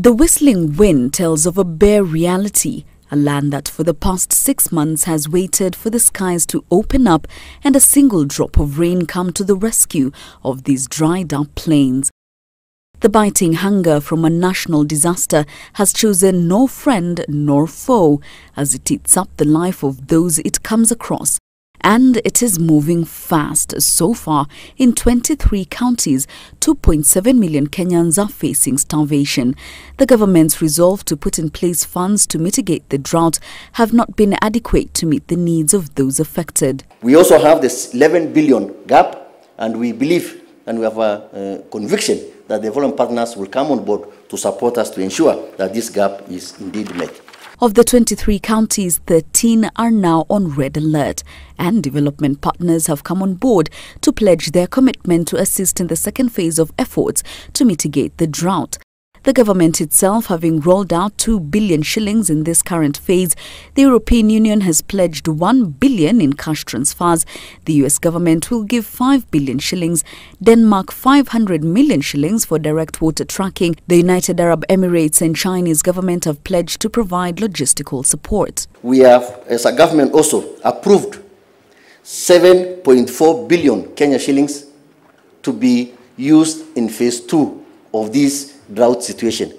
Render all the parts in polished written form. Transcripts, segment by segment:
The whistling wind tells of a bare reality, a land that for the past 6 months has waited for the skies to open up and a single drop of rain come to the rescue of these dried up plains. The biting hunger from a national disaster has chosen no friend nor foe as it eats up the life of those it comes across. And it is moving fast. So far, in 23 counties, 2.7 million Kenyans are facing starvation. The government's resolve to put in place funds to mitigate the drought have not been adequate to meet the needs of those affected. We also have this 11 billion gap, and we believe and we have a conviction that the development partners will come on board to support us to ensure that this gap is indeed met. Of the 23 counties, 13 are now on red alert, and development partners have come on board to pledge their commitment to assist in the second phase of efforts to mitigate the drought. The government itself having rolled out 2 billion shillings in this current phase, the European Union has pledged 1 billion in cash transfers. The US government will give 5 billion shillings, Denmark 500 million shillings for direct water tracking. The United Arab Emirates and Chinese government have pledged to provide logistical support. We have, as a government, also approved 7.4 billion Kenya shillings to be used in phase 2 of this drought situation.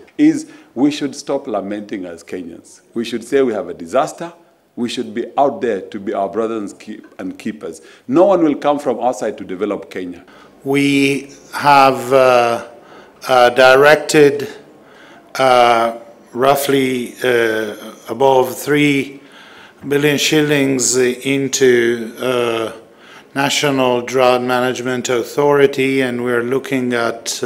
We should stop lamenting as Kenyans. We should say we have a disaster. We should be out there to be our brothers and keepers. No one will come from outside to develop Kenya. We have directed roughly above 3 billion shillings into National Drought Management Authority, and we're looking at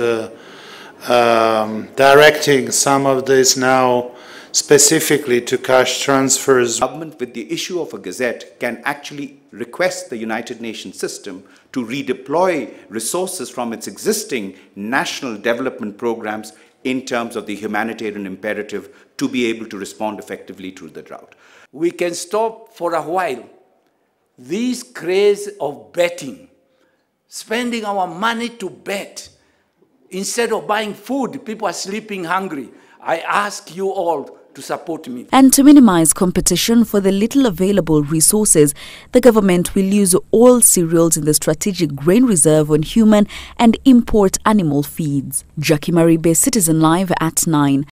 directing some of this now specifically to cash transfers. Government with the issue of a gazette can actually request the United Nations system to redeploy resources from its existing national development programs in terms of the humanitarian imperative to be able to respond effectively to the drought. We can stop for a while this craze of betting, spending our money to bet. Instead of buying food, people are sleeping hungry. I ask you all to support me. And to minimize competition for the little available resources, the government will use all cereals in the strategic grain reserve on human and import animal feeds. Jackie Maribe, Citizen Live at 9.